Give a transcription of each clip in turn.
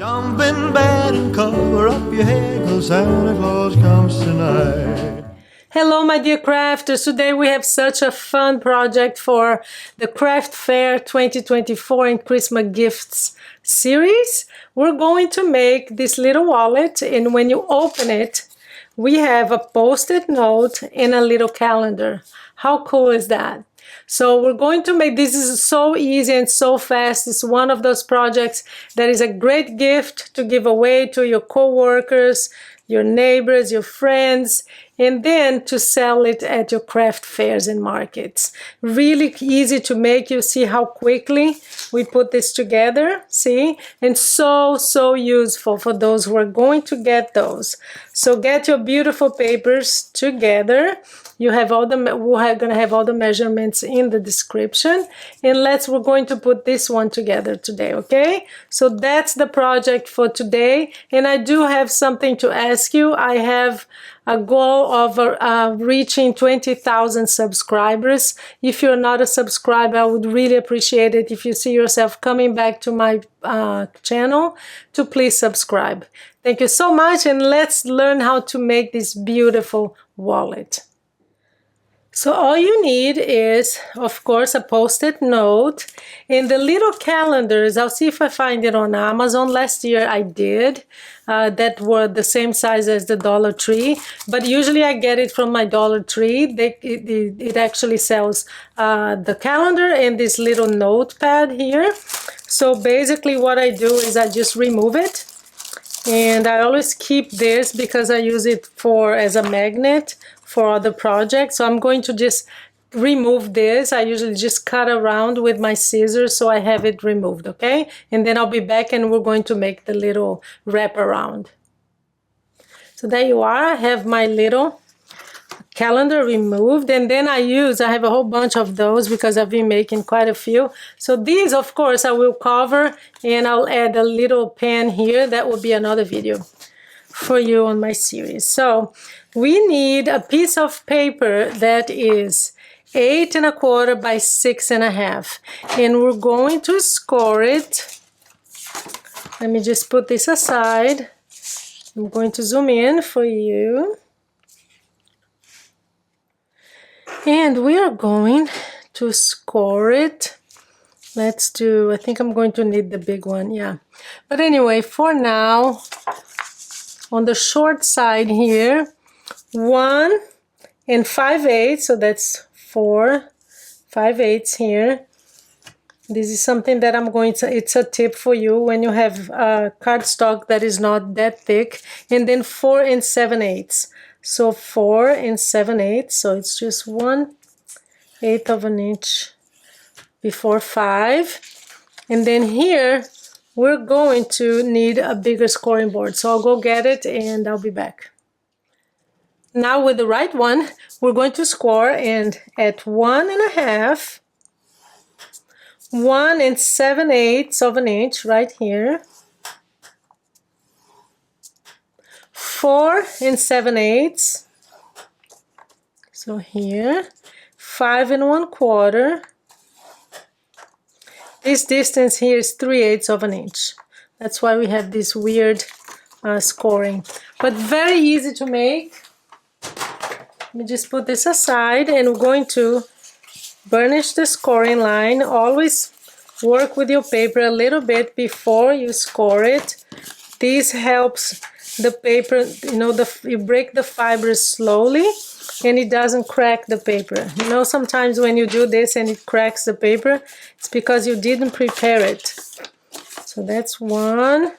Jump in bed and cover up your head, 'cause Santa Claus comes tonight. Hello, my dear crafters. Today we have such a fun project for the Craft Fair 2024 and Christmas Gifts series. We're going to make this little wallet, and when you open it, we have a post-it note and a little calendar. How cool is that? So we're going to make this is so easy and so fast. It's one of those projects that is a great gift to give away to your co-workers, your neighbors, your friends, and then to sell it at your craft fairs and markets. Really easy to make. You see how quickly we put this together, see? And so useful for those who are going to get those. So get your beautiful papers together. You have all the, we're gonna have all the measurements in the description, and we're going to put this one together today, okay? So that's the project for today, and I do have something to ask you. I have a goal of reaching 20,000 subscribers. If you're not a subscriber, I would really appreciate it if you see yourself coming back to my channel to please subscribe. Thank you so much, and let's learn how to make this beautiful wallet. So all you need is, of course, a post-it note and the little calendars. I'll see if I find it on Amazon. Last year I did. That were the same size as the Dollar Tree, but usually I get it from my Dollar Tree. It actually sells the calendar and this little notepad here. So basically what I do is I just remove it. And I always keep this because I use it as a magnet for other projects. So I'm going to just remove this. I usually just cut around with my scissors so I have it removed, okay? And then I'll be back and we're going to make the little wrap around. So there you are. I have my little calendar removed, and then I have a whole bunch of those because I've been making quite a few. So these, of course, I will cover, and I'll add a little pen here. That will be another video for you on my series. So we need a piece of paper that is 8 1/4 by 6 1/2, and we're going to score it. Let me just put this aside. I'm going to zoom in for you. And we are going to score it. Let's do, I think I'm going to need the big one, yeah. But anyway, for now, on the short side here, 1 5/8, so that's 4 5/8 here. This is something that I'm going to, it's a tip for you when you have cardstock that is not that thick. And then 4 7/8. So 4 7/8, so it's just 1/8 of an inch before 5. And then here, we're going to need a bigger scoring board. So I'll go get it and I'll be back. Now with the right one, we're going to score, and at 1 1/2, 1 7/8 of an inch right here. 4 7/8, so here, 5 1/4. This distance here is 3/8 of an inch. That's why we have this weird scoring, but very easy to make. Let me just put this aside, and we're going to burnish the scoring line. Always work with your paper a little bit before you score it. This helps the paper, you know, you break the fibers slowly and it doesn't crack the paper. You know, sometimes when you do this and it cracks the paper, it's because you didn't prepare it. So that's 1,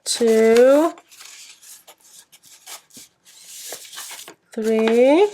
2, 3,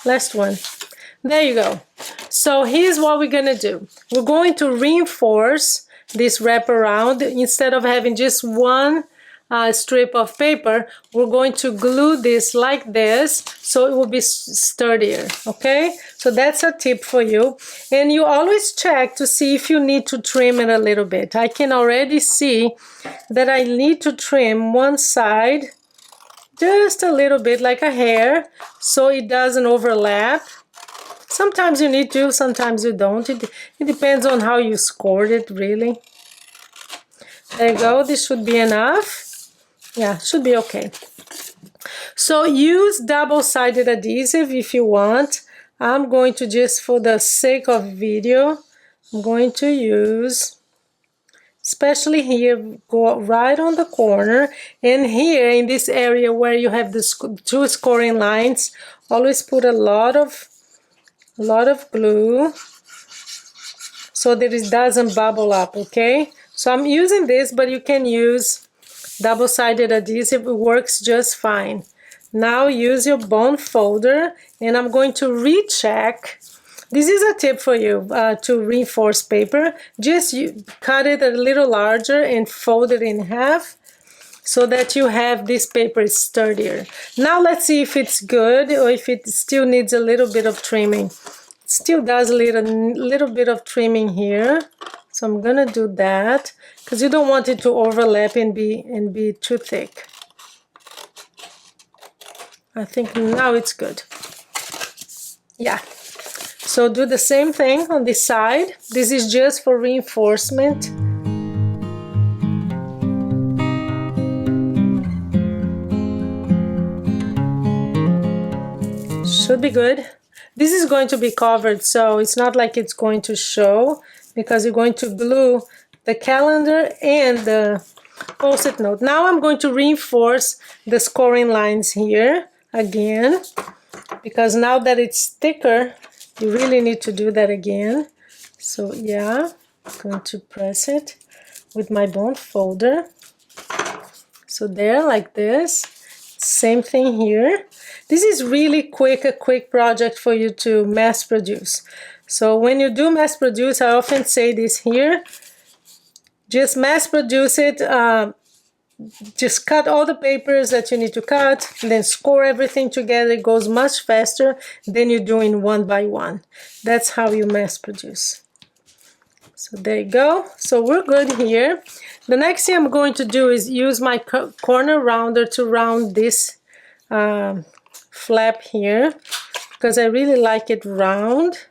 last one. There you go. So here's what we're gonna do. We're going to reinforce this wraparound. Instead of having just one strip of paper, we're going to glue this like this so it will be sturdier, okay? So that's a tip for you. And you always check to see if you need to trim it a little bit. I can already see that I need to trim one side just a little bit, like a hair, so it doesn't overlap. Sometimes you need to, sometimes you don't. It depends on how you scored it, really. There you go. This should be enough. Yeah, should be okay. So use double-sided adhesive if you want. I'm going to just, for the sake of video, I'm going to use, especially here, go right on the corner, and here in this area where you have the two scoring lines, always put a lot of glue so that it doesn't bubble up, okay? So I'm using this, but you can use double-sided adhesive, it works just fine. Now use your bond folder, and I'm going to recheck. This is a tip for you to reinforce paper. Just cut it a little larger and fold it in half so that you have this paper sturdier. Now let's see if it's good or if it still needs a little bit of trimming. It still does a little bit of trimming here. So I'm gonna do that because you don't want it to overlap and be too thick. I think now it's good. Yeah. So do the same thing on this side. This is just for reinforcement. Should be good. This is going to be covered, so it's not like it's going to show because you're going to glue the calendar and the post-it note. Now I'm going to reinforce the scoring lines here again, because now that it's thicker, you really need to do that again. So yeah, I'm going to press it with my bond folder. So there, like this. Same thing here. This is really a quick project for you to mass produce. So when you do mass produce, I often say this here, just mass produce it, just cut all the papers that you need to cut, and then score everything together. It goes much faster than you do in one by one. That's how you mass produce. So there you go. So we're good here. The next thing I'm going to do is use my corner rounder to round this flap here, because I really like it round.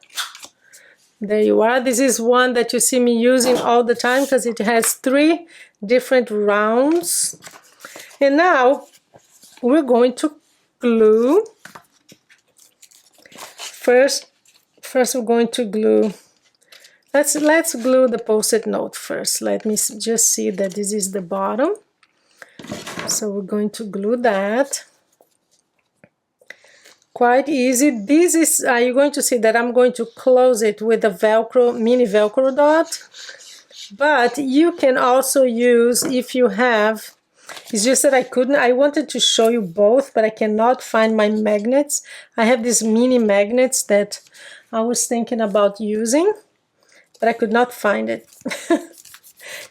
There you are. This is one that you see me using all the time because it has 3 different rounds. And now we're going to glue. First we're going to glue. Let's glue the post-it note first. Let me just see that this is the bottom. So we're going to glue that. Quite easy. This is, you're going to see that I'm going to close it with a velcro, mini velcro dot. But you can also use, if you have, it's just that I wanted to show you both, but I cannot find my magnets. I have these mini magnets that I was thinking about using, but I could not find it.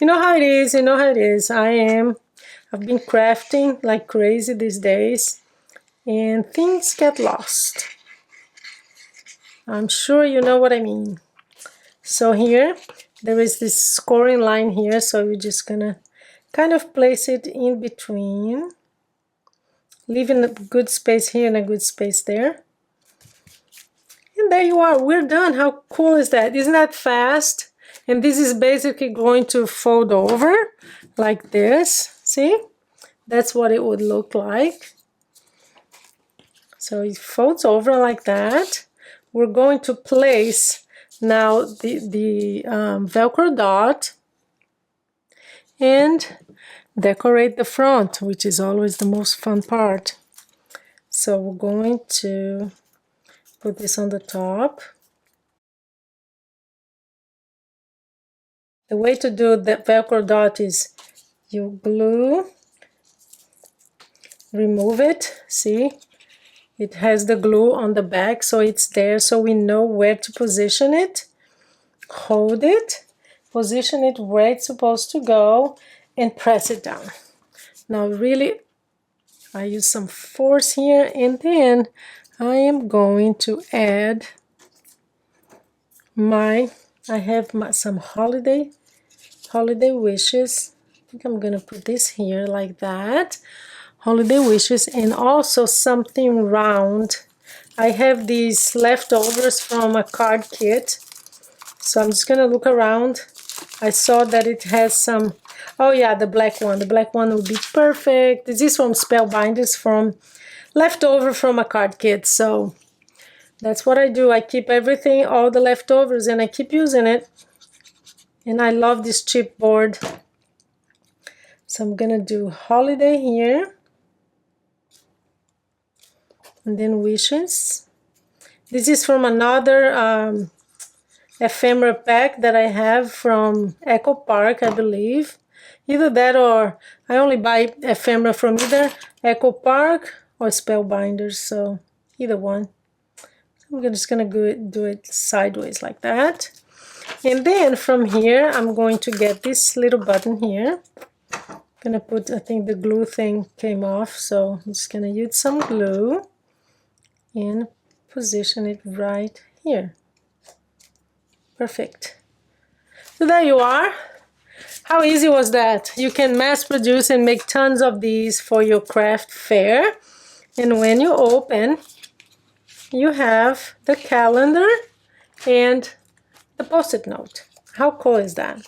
You know how it is, you know how it is. I've been crafting like crazy these days, and things get lost. I'm sure you know what I mean. So here, there is this scoring line here, so we're just gonna kind of place it in between, leaving a good space here and a good space there. And there you are, we're done. How cool is that? Isn't that fast? And this is basically going to fold over like this. See? That's what it would look like. So it folds over like that. We're going to place now the Velcro dot and decorate the front, which is always the most fun part. So we're going to put this on the top. The way to do the Velcro dot is you glue, remove it, see? It has the glue on the back, so it's there, so we know where to position it. Hold it, position it where it's supposed to go, and press it down. Now really, I use some force here, and then I am going to add some holiday wishes. I think I'm gonna put this here like that. Holiday wishes, and also something round. I have these leftovers from a card kit, so I'm just gonna look around. I saw that it has some, oh yeah, the black one. The black one would be perfect. This is from Spellbinders, from leftover from a card kit. So that's what I do. I keep everything, all the leftovers, and I keep using it. And I love this chipboard. So I'm gonna do holiday here. And then wishes. This is from another ephemera pack that I have from Echo Park, I believe. Either that, or I only buy ephemera from either Echo Park or Spellbinders, so either one. I'm just gonna do it sideways like that. And then from here, I'm going to get this little button here. I'm gonna put, I think the glue thing came off, so I'm just gonna use some glue and position it right here. Perfect. So there you are. How easy was that? You can mass produce and make tons of these for your craft fair. And when you open, you have the calendar and the post-it note. How cool is that?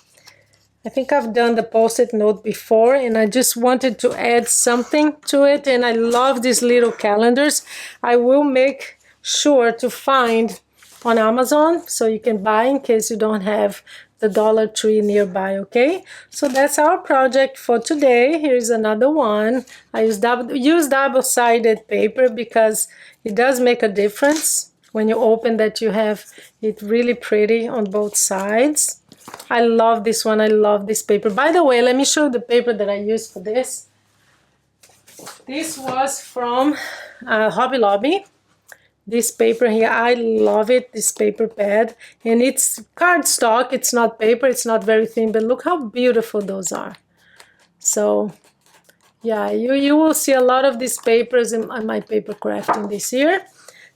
I think I've done the post-it note before, and I just wanted to add something to it, and I love these little calendars. I will make sure to find on Amazon so you can buy in case you don't have the Dollar Tree nearby, okay? So that's our project for today. Here's another one. I use double-sided paper because it does make a difference when you open that you have it really pretty on both sides. I love this one. I love this paper. By the way, let me show you the paper that I used for this. This was from Hobby Lobby. This paper here, I love it, this paper pad. And it's cardstock, it's not paper, it's not very thin, but look how beautiful those are. So, yeah, you will see a lot of these papers in my paper crafting this year.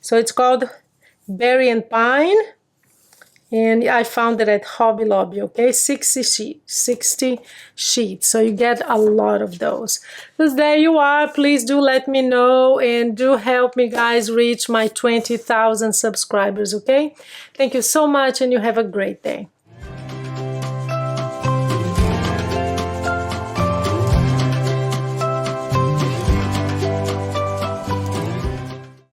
So it's called Berry and Pine. And I found it at Hobby Lobby, okay? 60 sheets, so you get a lot of those. So there you are. Please do let me know and do help me, guys, reach my 20,000 subscribers, okay? Thank you so much, and you have a great day.